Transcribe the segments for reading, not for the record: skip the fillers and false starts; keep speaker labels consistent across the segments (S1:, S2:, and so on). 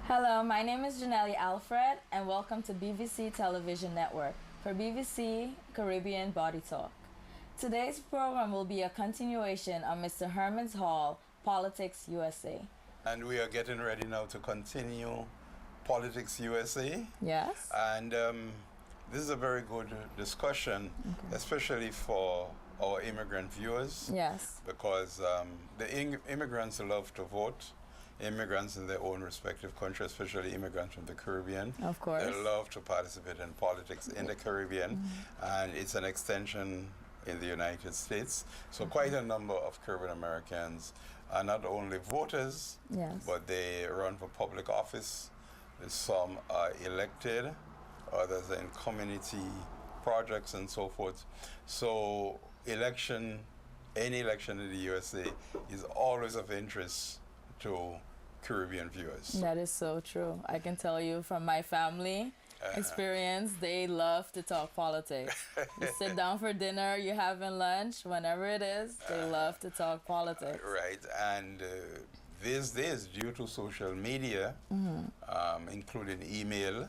S1: Hello, my name is Jennelle Alfred, and welcome to BVC Television Network for BBC Caribbean Body Talk. Today's program will be a continuation of Mr. Herman's Hall, Politics USA.
S2: And we are getting ready now to continue Politics USA.
S1: Yes.
S2: And this is a very good discussion, especially for our immigrant viewers.
S1: Yes.
S2: Because the immigrants love to vote. Immigrants in their own respective country, especially immigrants from the Caribbean.
S1: Of course.
S2: They love to participate in politics in the Caribbean, and it's an extension in the United States. So quite a number of Caribbean Americans are not only voters, but they run for public office. Some are elected, others are in community projects and so forth. So any election in the USA is always of interest to Caribbean viewers.
S1: That is so true. I can tell you from my family experience, they love to talk politics. You sit down for dinner, you're having lunch, whenever it is, they love to talk politics.
S2: Right, and these days, due to social media, including email,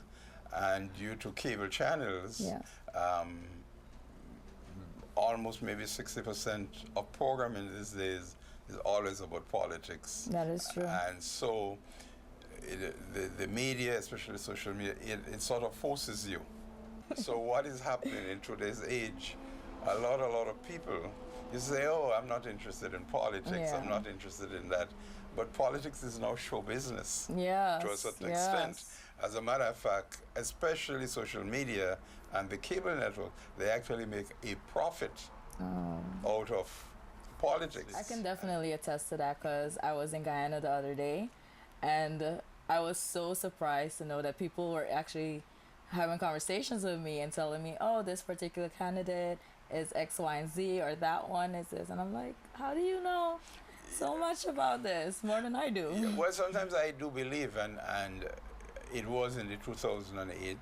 S2: and due to cable channels, almost maybe 60% of programming these days is always about politics.
S1: That is true.
S2: And so the media, especially social media, it sort of forces you. So what is happening in today's age, a lot of people, you say, oh, I'm not interested in politics, I'm not interested in that. But politics is now show business to a certain extent. As a matter of fact, especially social media and the cable network, they actually make a profit out of politics.
S1: I can definitely attest to that because I was in Guyana the other day and I was so surprised to know that people were actually having conversations with me and telling me, oh, this particular candidate is X, Y, and Z, or that one is this. And I'm like, how do you know so much about this, more than I do?
S2: Yeah, well, sometimes I do believe, and it was in the 2008,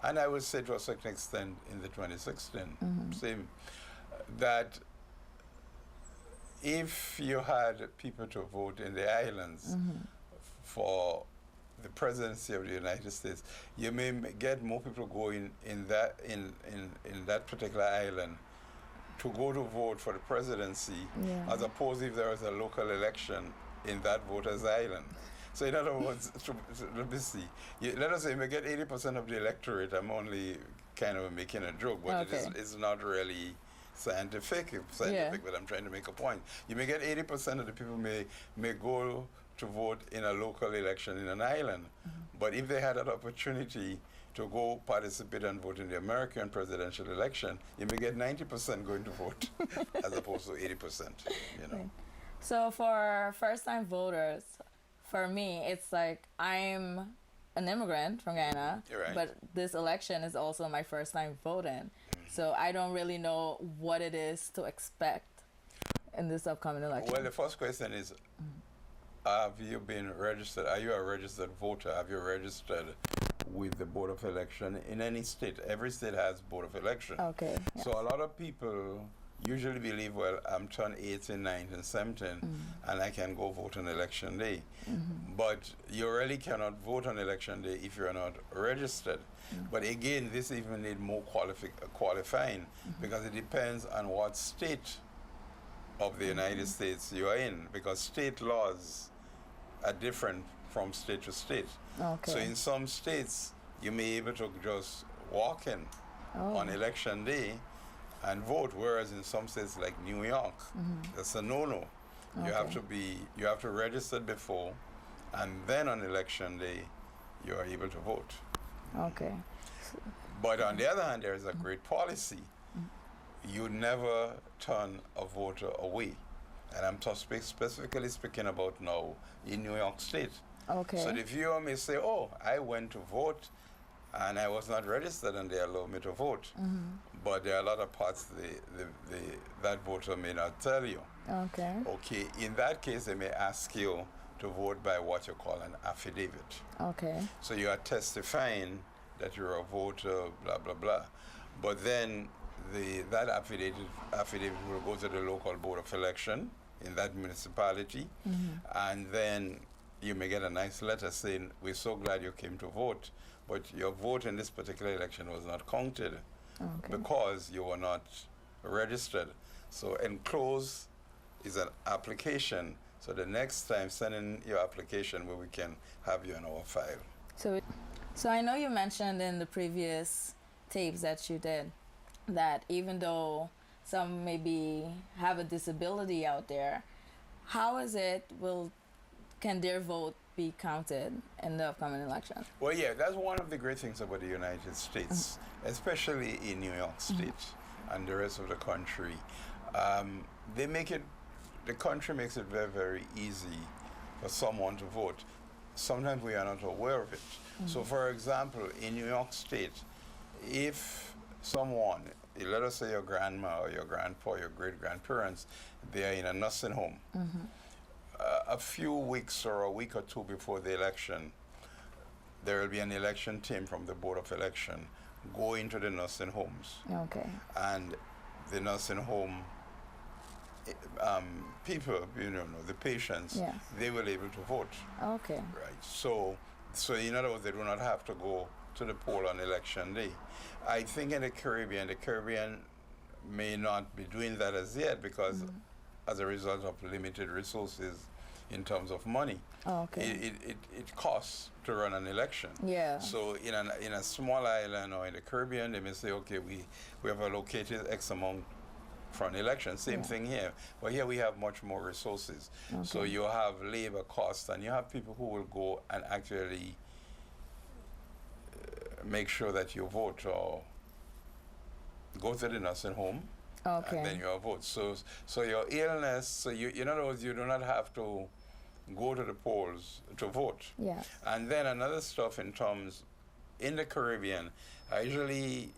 S2: and I would say to a certain extent in the 2016, same, that if you had people to vote in the islands for the presidency of the United States, you may get more people going in that particular island to go to vote for the presidency, as opposed if there was a local election in that voter's island. So in other words, let me see. Let us say you may get 80% of the electorate. I'm only kind of making a joke, but it's not really scientific, but I'm trying to make a point. You may get 80% of the people may go to vote in a local election in an island, but if they had an opportunity to go participate and vote in the American presidential election, you may get 90% going to vote as opposed to 80%. You know.
S1: Right. So for first-time voters, for me, it's like I'm an immigrant from Guyana, but this election is also my first time voting. So I don't really know what it is to expect in this upcoming election.
S2: Well, the first question is, have you been registered? Are you a registered voter? Have you registered with the Board of Election in any state? Every state has Board of Election.
S1: Okay.
S2: So a lot of people usually believe, well, I'm turned 18, 19, 17, and I can go vote on election day. But you really cannot vote on election day if you're not registered. But again, this even need more qualifying because it depends on what state of the United States you are in, because state laws are different from state to state. So in some states, you may be able to just walk in on election day and vote, whereas in some states like New York, that's a no-no. You have to register before, and then on election day, you are able to vote.
S1: Okay.
S2: But on the other hand, there is a great policy. You never turn a voter away. And I'm specifically speaking about now in New York State.
S1: Okay.
S2: So the viewer may say, oh, I went to vote, and I was not registered and they allowed me to vote. But there are a lot of parts that voter may not tell you.
S1: Okay.
S2: Okay, in that case, they may ask you to vote by what you call an affidavit.
S1: Okay.
S2: So you are testifying that you're a voter, blah, blah, blah. But then that affidavit will go to the local Board of Election in that municipality, and then you may get a nice letter saying, "We're so glad you came to vote, but your vote in this particular election was not counted because you were not registered." So enclosed is an application. So the next time, send in your application where we can have you in our file.
S1: So I know you mentioned in the previous tapes that you did that even though some maybe have a disability out there, how is it can their vote be counted in the upcoming election?
S2: Well, yeah, that's one of the great things about the United States, especially in New York State and the rest of the country. The country makes it very, very easy for someone to vote. Sometimes we are not aware of it. So, for example, in New York State, if someone, let us say your grandma or your grandpa, your great-grandparents, they are in a nursing home, a few weeks or a week or two before the election, there will be an election team from the Board of Election go into the nursing homes.
S1: Okay.
S2: And the nursing home people, the patients,
S1: Yes.
S2: they will be able to vote.
S1: Okay.
S2: Right. So in other words, they do not have to go to the poll on election day. I think in the Caribbean may not be doing that as yet because as a result of limited resources in terms of money.
S1: Okay.
S2: It costs to run an election.
S1: Yeah.
S2: So in a small island or in the Caribbean, they may say, okay, we have allocated X amount for an election. Same thing here. But here we have much more resources.
S1: Okay.
S2: So you have labor costs and you have people who will go and actually make sure that you vote or go to the nursing home.
S1: Okay.
S2: And then you vote. So your illness, so in other words, you do not have to go to the polls to vote.
S1: Yes.
S2: And then another stuff in the Caribbean, I usually,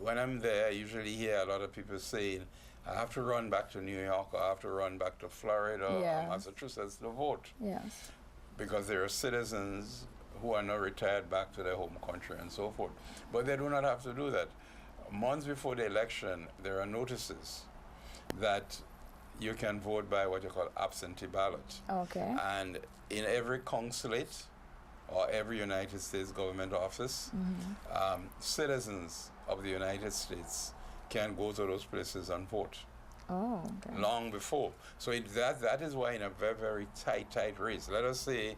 S2: when I'm there, I usually hear a lot of people saying, I have to run back to New York or I have to run back to Florida or Massachusetts to vote.
S1: Yes.
S2: Because there are citizens who are not retired back to their home country and so forth. But they do not have to do that. Months before the election, there are notices that you can vote by what you call absentee ballot.
S1: Okay.
S2: And in every consulate or every United States government office, citizens of the United States can go to those places and vote.
S1: Oh, okay.
S2: Long before. So that is why in a very, very tight race, let us say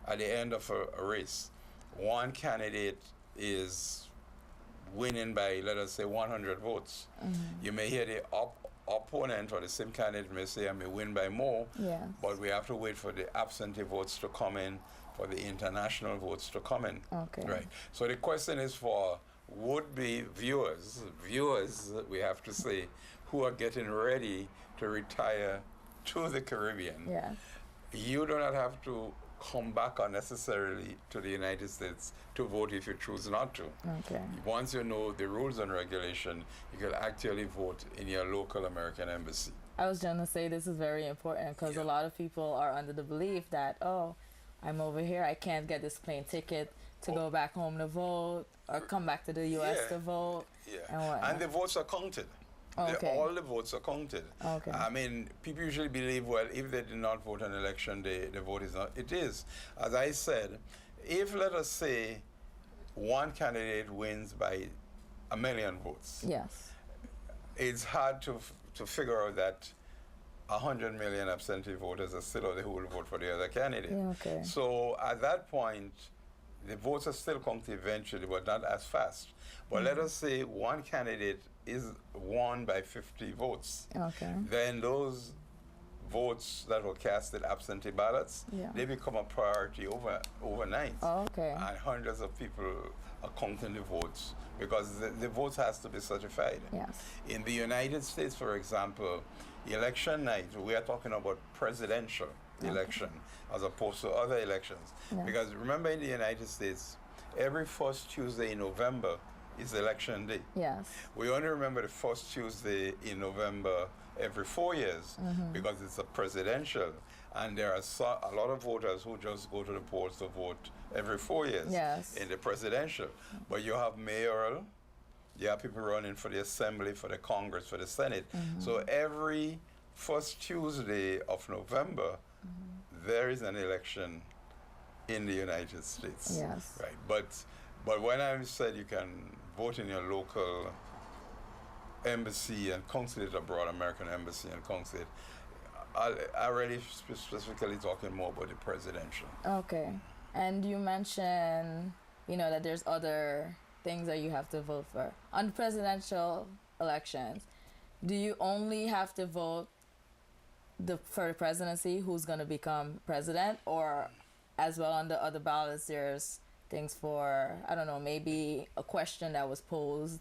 S2: at the end of a race, one candidate is winning by, let us say, 100 votes. You may hear the opponent or the same candidate may say, I may win by more, but we have to wait for the absentee votes to come in, for the international votes to come in.
S1: Okay.
S2: Right. So the question is for would-be viewers, we have to say, who are getting ready to retire to the Caribbean.
S1: Yes.
S2: You do not have to come back unnecessarily to the United States to vote if you choose not to.
S1: Okay.
S2: Once you know the rules and regulation, you can actually vote in your local American embassy.
S1: I was going to say this is very important because a lot of people are under the belief that, oh, I'm over here, I can't get this plane ticket to go back home to vote or come back to the U.S. to vote.
S2: Yeah. And the votes are counted.
S1: Okay.
S2: All the votes are counted.
S1: Okay.
S2: I mean, people usually believe, well, if they did not vote on election day, the vote is not. It is. As I said, if, let us say, one candidate wins by 1 million votes,
S1: yes,
S2: it's hard to figure out that 100 million absentee voters are still who will vote for the other candidate.
S1: Yeah, okay.
S2: So at that point, the votes are still counted eventually, but not as fast. But let us say one candidate is won by 50 votes.
S1: Okay.
S2: Then those votes that were cast in absentee ballots, they become a priority overnight.
S1: Oh, okay.
S2: And hundreds of people are counting the votes because the votes has to be certified.
S1: Yes.
S2: In the United States, for example, election night, we are talking about presidential election as opposed to other elections.
S1: Yeah.
S2: Because remember, in the United States, every first Tuesday in November is election day.
S1: Yes.
S2: We only remember the first Tuesday in November every 4 years because it's a presidential, and there are a lot of voters who just go to the polls to vote every 4 years in the presidential. But you have mayoral, you have people running for the assembly, for the Congress, for the Senate. So every first Tuesday of November, there is an election in the United States.
S1: Yes.
S2: Right. But when I said you can vote in your local embassy and consulate abroad, American embassy and consulate, I really specifically talking more about the presidential.
S1: Okay. And you mentioned, that there's other things that you have to vote for. On presidential elections, do you only have to vote for the presidency, who's going to become president, or as well on the other ballots there's things for, I don't know, maybe a question that was posed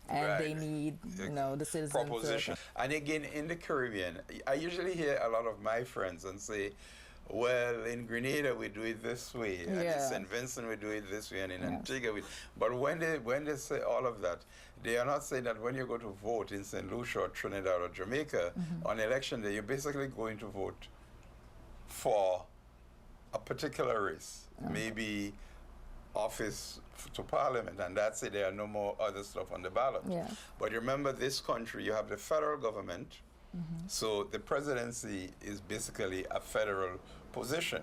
S1: and they need, the citizens
S2: proposition. And again, in the Caribbean, I usually hear a lot of my friends and say, well, in Grenada we do it this way, and in St. Vincent we do it this way, and in Antigua but when they say all of that, they are not saying that when you go to vote in St. Lucia or Trinidad or Jamaica on election day, you're basically going to vote for a particular race, maybe office to parliament, and that's it. There are no more other stuff on the ballot. But remember, this country, you have the federal government, so the presidency is basically a federal position.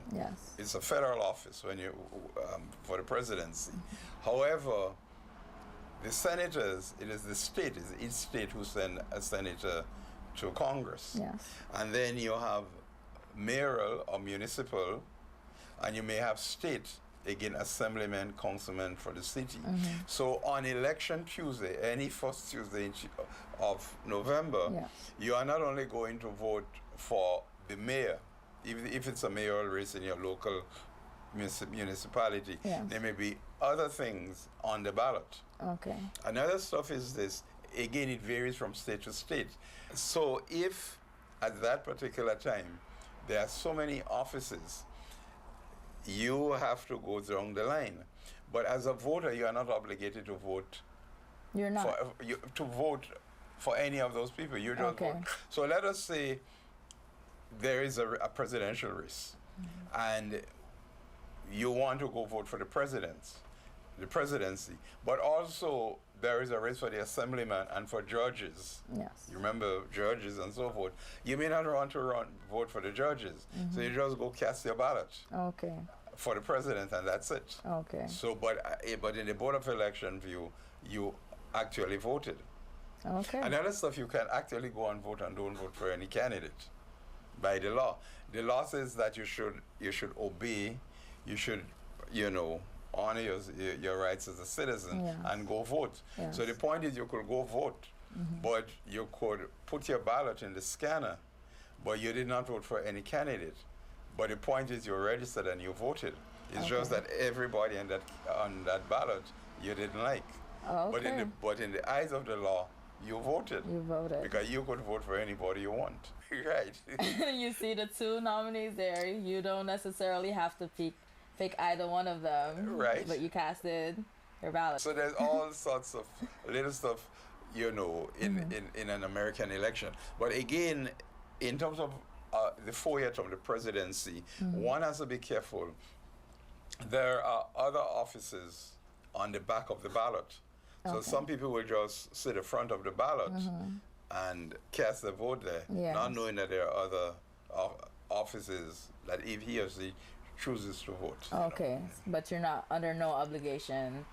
S2: It's a federal office when you for the presidency. However, the senators, it is the state, it's each state who send a senator to Congress. And then you have mayoral or municipal, and you may have state, again, assemblyman, councilman for the city. So on election Tuesday, any first Tuesday of November, you are not only going to vote for the mayor, if it's a mayoral race in your local municipality, there may be other things on the ballot. Another stuff is this, again, it varies from state to state. So if at that particular time there are so many offices, you have to go down the line. But as a voter, you are not obligated to vote.
S1: You're not.
S2: To vote for any of those people. You just vote. So let us say there is a presidential race, and you want to go vote for the presidency. But also there is a race for the assemblyman and for judges. You remember judges and so forth. You may not want to vote for the judges, so you just go cast your ballot. For the president, and that's it. So, but in the Board of Election view, you actually voted. Another stuff, you can actually go and vote and don't vote for any candidate by the law. The law says that you should obey, you should, honor your rights as a citizen and go vote. So the point is, you could go vote, but you could put your ballot in the scanner, but you did not vote for any candidate. But the point is, you're registered and you voted. It's just that everybody on that ballot you didn't like. But in the eyes of the law, you voted.
S1: You voted.
S2: Because you could vote for anybody you want. Right.
S1: You see the two nominees there. You don't necessarily have to pick either one of them.
S2: Right.
S1: But you casted your ballot.
S2: So there's all sorts of little stuff, in an American election. But again, in terms of the 4-year term, the presidency, one has to be careful. There are other offices on the back of the ballot. So some people will just sit in front of the ballot and cast their vote there, not knowing that there are other offices that if he or she chooses to vote.
S1: But you're not under no obligation.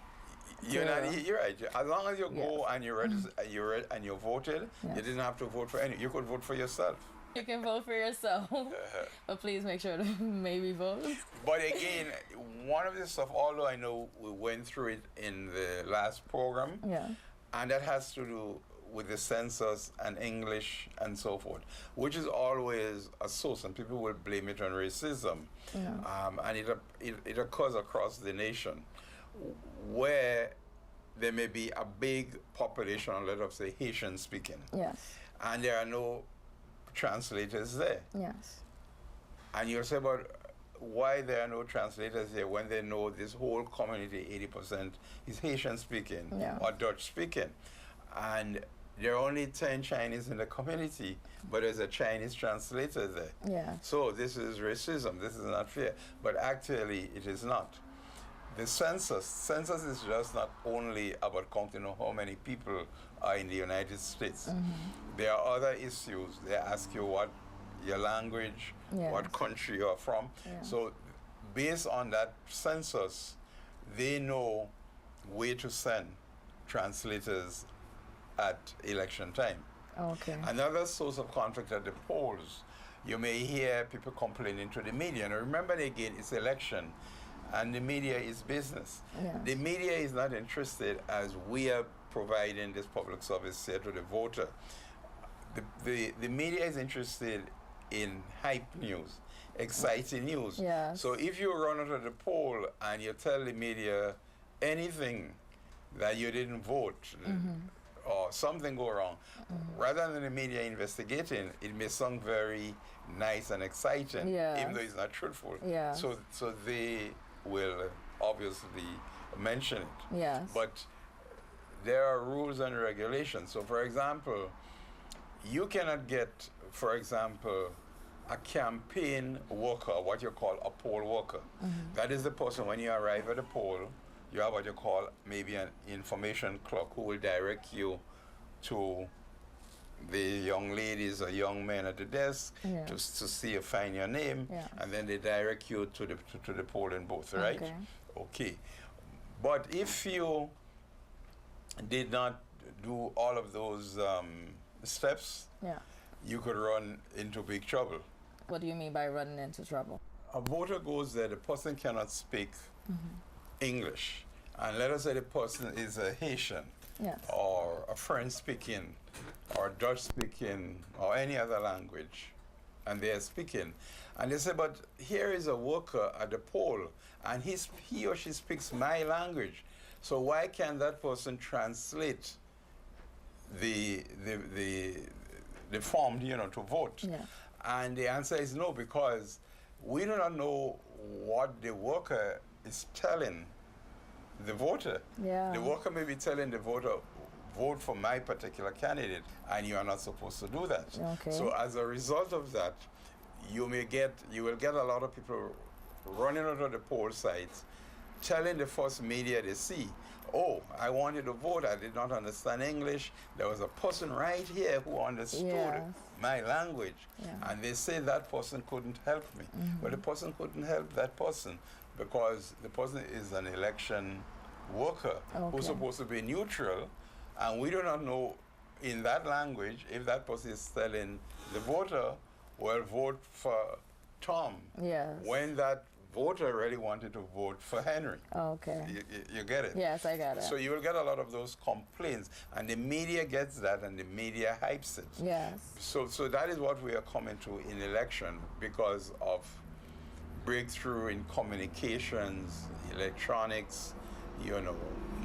S2: You're right. As long as you go and you're registered, and you voted, you didn't have to vote for any. You could vote for yourself.
S1: You can vote for yourself, but please make sure to maybe vote.
S2: But again, one of the stuff, although I know we went through it in the last program, and that has to do with the census and English and so forth, which is always a source, and people will blame it on racism. And it occurs across the nation, where there may be a big population, let us say Haitian speaking, and there are no translators there. And you'll say, but why there are no translators here when they know this whole community, 80% is Haitian speaking or Dutch speaking, and there are only 10 Chinese in the community, but there's a Chinese translator there. So this is racism. This is not fair. But actually, it is not. The census is just not only about counting how many people are in the United States. There are other issues. They ask you what your language,
S1: Yes.
S2: what country you're from.
S1: Yeah.
S2: So based on that census, they know where to send translators at election time.
S1: Okay.
S2: Another source of conflict at the polls, you may hear people complaining to the media. Now remember again, it's election and the media is business.
S1: Yeah.
S2: The media is not interested as we are providing this public service here to the voter. The media is interested in hype news, exciting news.
S1: Yes.
S2: So if you run out of the poll and you tell the media anything that you didn't vote, or something go wrong, rather than the media investigating, it may sound very nice and exciting, even though it's not truthful.
S1: Yeah.
S2: So they will obviously mention it.
S1: Yes.
S2: But there are rules and regulations. So for example, you cannot get, for example, a campaign worker, what you call a poll worker. That is the person, when you arrive at the poll, you have what you call maybe an information clerk who will direct you to the young ladies or young men at the desk to see you find your name, and then they direct you to the polling booth, right? Okay. But if you did not do all of those steps, you could run into big trouble.
S1: What do you mean by running into trouble?
S2: A voter goes there, the person cannot speak English. And let us say the person is a Haitian or a French speaking or Dutch speaking or any other language, and they are speaking. And they say, but here is a worker at the poll and he or she speaks my language. So why can't that person translate the form, to vote? And the answer is no, because we do not know what the worker is telling the voter. The worker may be telling the voter, vote for my particular candidate, and you are not supposed to do that. So as a result of that, you will get a lot of people running out of the poll sites, telling the first media they see, oh, I wanted to vote, I did not understand English, there was a person right here who understood my language, and they say that person couldn't help me. But the person couldn't help that person because the person is an election worker who's supposed to be neutral, and we do not know in that language if that person is telling the voter, well, vote for Tom, when that voter really wanted to vote for Henry. You get it?
S1: Yes, I got it.
S2: So you will get a lot of those complaints, and the media gets that, and the media hypes it.
S1: Yes.
S2: So that is what we are coming to in election because of breakthrough in communications, electronics,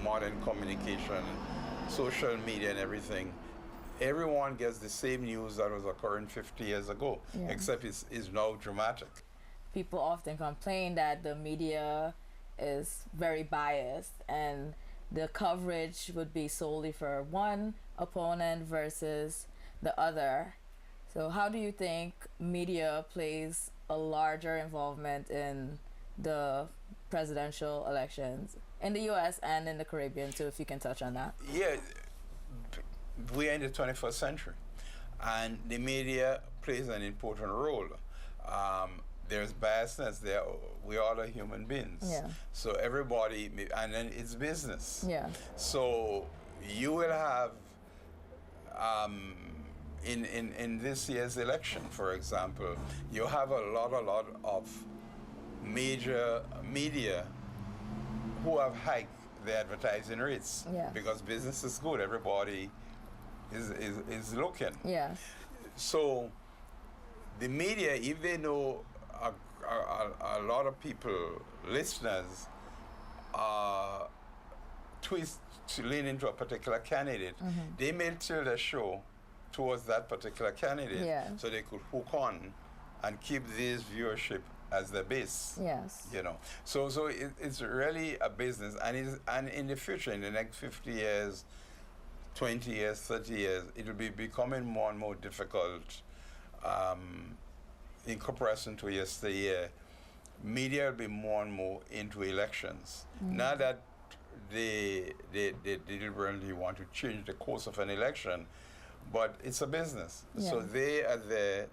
S2: modern communication, social media and everything. Everyone gets the same news that was occurring 50 years ago, except it's now dramatic.
S1: People often complain that the media is very biased and the coverage would be solely for one opponent versus the other. So how do you think media plays a larger involvement in the presidential elections in the US and in the Caribbean too, if you can touch on that?
S2: Yeah, we are in the 21st century, and the media plays an important role. There's biasness there. We all are human beings. So everybody, and then it's business. So you will have, in this year's election, for example, you have a lot of major media who have hiked their advertising rates because business is good. Everybody is looking. So the media, if they know a lot of people, listeners, twist to lean into a particular candidate, they may tilt their show towards that particular candidate so they could hook on and keep this viewership as the base. So it's really a business, and in the future, in the next 50 years, 20 years, 30 years, it will be becoming more and more difficult in comparison to yesteryear. Media will be more and more into elections. Not that they deliberately want to change the course of an election, but it's a business. So they are there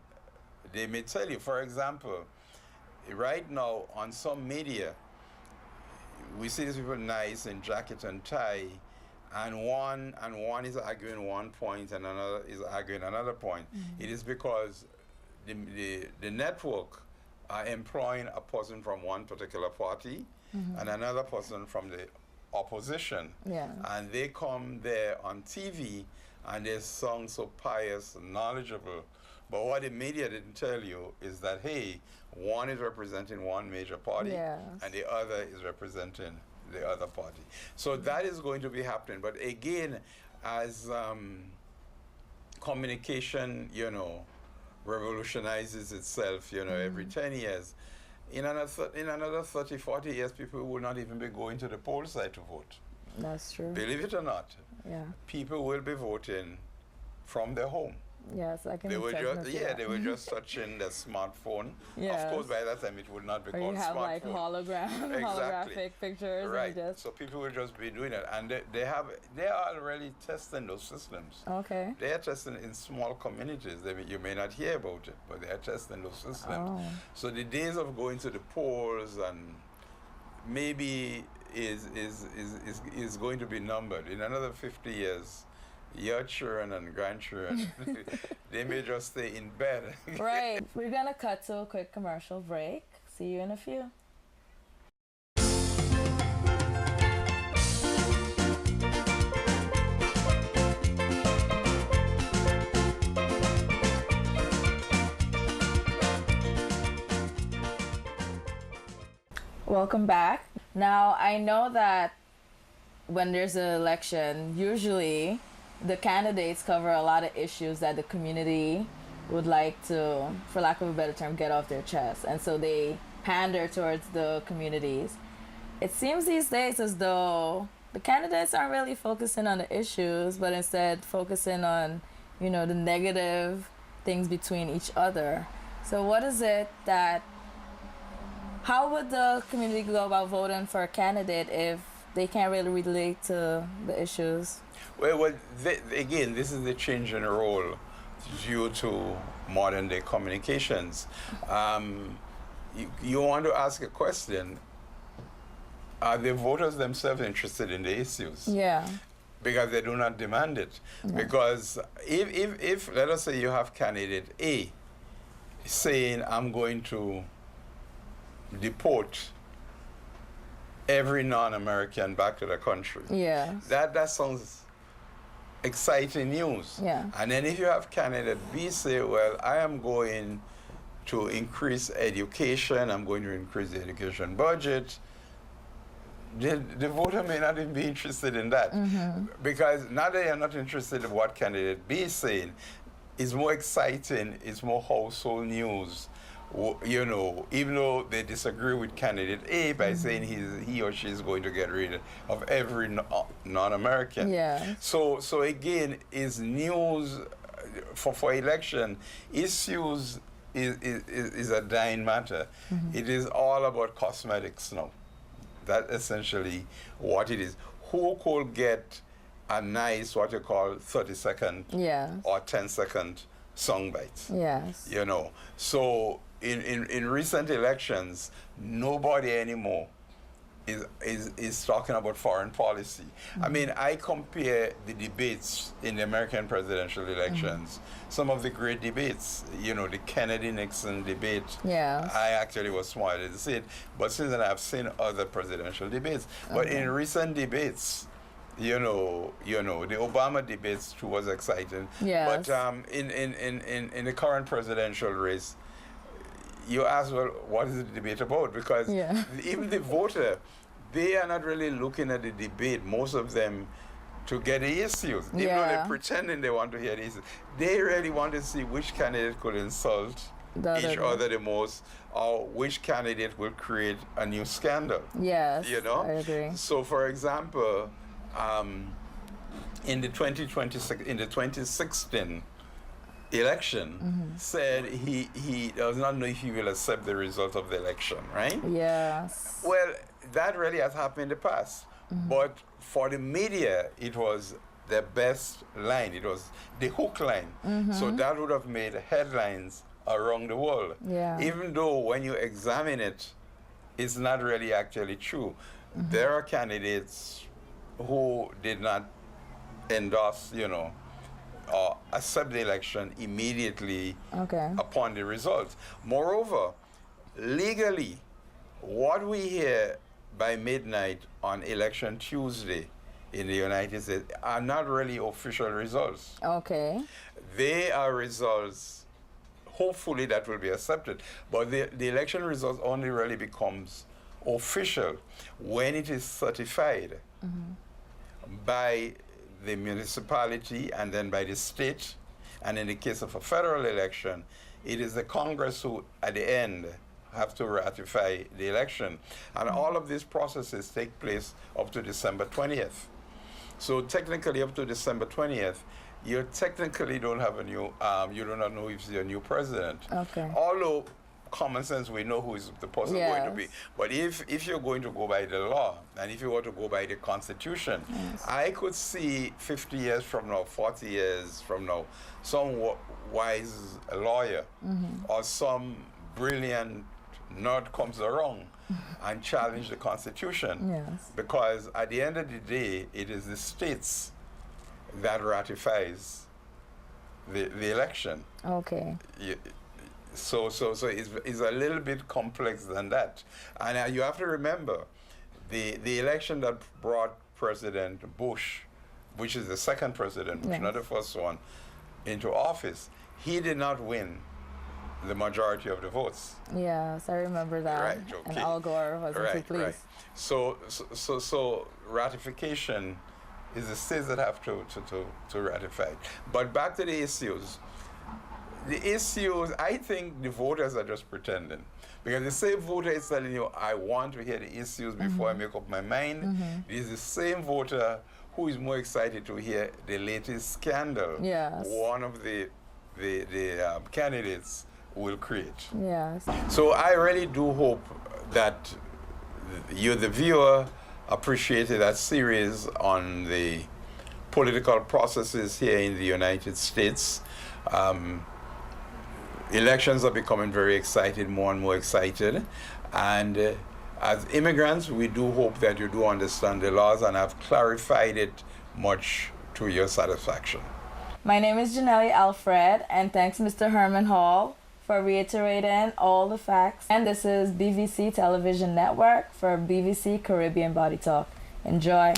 S2: They may tell you, for example, right now on some media, we see these people nice in jacket and tie, and one is arguing one point and another is arguing another point. It is because the network are employing a person from one particular party and another person from the opposition.
S1: Yeah.
S2: And they come there on TV and they sound so pious and knowledgeable. But what the media didn't tell you is that, hey, one is representing one major party and the other is representing the other party. So that is going to be happening. But again, as communication, revolutionizes itself, every 10 years, in another 30, 40 years, people will not even be going to the poll site to vote.
S1: That's true.
S2: Believe it or not, people will be voting from their home.
S1: Yes, I can.
S2: They were just touching the smartphone.
S1: Yes.
S2: Of course, by that time it would not be
S1: or
S2: called
S1: you have
S2: smartphone.
S1: like holographic pictures.
S2: Right.
S1: And
S2: So people will just be doing it, and they are already testing those systems.
S1: Okay.
S2: They are testing in small communities. You may not hear about it, but they are testing those systems.
S1: Oh.
S2: So the days of going to the polls and maybe is going to be numbered. In another 50 years, your children and grandchildren, they may just stay in bed.
S1: Right. We're going to cut to a quick commercial break. See you in a few. Welcome back. Now, I know that when there's an election, usually the candidates cover a lot of issues that the community would like to, for lack of a better term, get off their chest. And so they pander towards the communities. It seems these days as though the candidates aren't really focusing on the issues, but instead focusing on, the negative things between each other. So what is it how would the community go about voting for a candidate if they can't really relate to the issues?
S2: Well, again, this is the change in role due to modern day communications. You want to ask a question, are the voters themselves interested in the issues?
S1: Yeah.
S2: Because they do not demand it.
S1: Yeah.
S2: Because if, let us say you have candidate A saying, I'm going to deport every non-American back to the country.
S1: Yeah.
S2: That sounds exciting news.
S1: Yeah.
S2: And then if you have candidate B say, well, I am going to increase education, I'm going to increase the education budget, the voter may not even be interested in that. Because now they are not interested in what candidate B is saying. It's more exciting, it's more household news. Even though they disagree with candidate A by saying he or she is going to get rid of every non-American.
S1: Yeah.
S2: So again, is news for election issues is a dying matter. It is all about cosmetics now. That's essentially what it is. Who could get a nice, what you call 30-second or 10-second song bites?
S1: Yes.
S2: So in recent elections, nobody anymore is talking about foreign policy. I mean, I compare the debates in the American presidential elections, some of the great debates, the Kennedy-Nixon debate.
S1: Yeah.
S2: I actually was smart to see it, but since then I've seen other presidential debates. But in recent debates, the Obama debates too was exciting.
S1: Yes.
S2: But in the current presidential race, you ask, well, what is the debate about? Because even the voter, they are not really looking at the debate, most of them, to get the issues. Even though they're pretending they want to hear the issues. They really want to see which candidate could insult each other the most, or which candidate will create a new scandal.
S1: Yes, I agree.
S2: So, for example, in the 2016 election, said he does not know if he will accept the result of the election, right?
S1: Yes.
S2: Well, that really has happened in the past. But for the media, it was the best line. It was the hook line. So that would have made headlines around the world.
S1: Yeah.
S2: Even though when you examine it, it's not really actually true. There are candidates who did not endorse, accept the election immediately
S1: Okay.
S2: upon the results. Moreover, legally, what we hear by midnight on election Tuesday in the United States are not really official results.
S1: Okay.
S2: They are results, hopefully that will be accepted, but the election results only really becomes official when it is certified by the municipality and then by the state, and in the case of a federal election, it is the Congress who at the end have to ratify the election. And all of these processes take place up to December 20th. So technically up to December 20th, you technically don't have a new, you do not know if you're a new president.
S1: Okay.
S2: Although common sense, we know who is the person going to be. But if you're going to go by the law, and if you want to go by the Constitution, I could see 50 years from now, 40 years from now, some wise lawyer or some brilliant nerd comes along and challenge the Constitution.
S1: Yes.
S2: Because at the end of the day, it is the states that ratifies the election.
S1: Okay.
S2: So it's a little bit complex than that. And you have to remember, the election that brought President Bush, which is the second President Bush, not the first one, into office, he did not win the majority of the votes.
S1: Yes, I remember that.
S2: Right, okay.
S1: And Al Gore wasn't too pleased.
S2: Right. So ratification is the states that have to ratify it. But back to the issues. The issues, I think the voters are just pretending. Because the same voter is telling you, I want to hear the issues before I make up my mind. It is the same voter who is more excited to hear the latest scandal one of the candidates will create.
S1: Yes.
S2: So I really do hope that you, the viewer, appreciated that series on the political processes here in the United States. Elections are becoming very excited, more and more excited. And as immigrants, we do hope that you do understand the laws and have clarified it much to your satisfaction.
S1: My name is Jennelle Alfred, and thanks Mr. Herman Hall for reiterating all the facts. And this is BVC Television Network for BVC Caribbean Body Talk. Enjoy.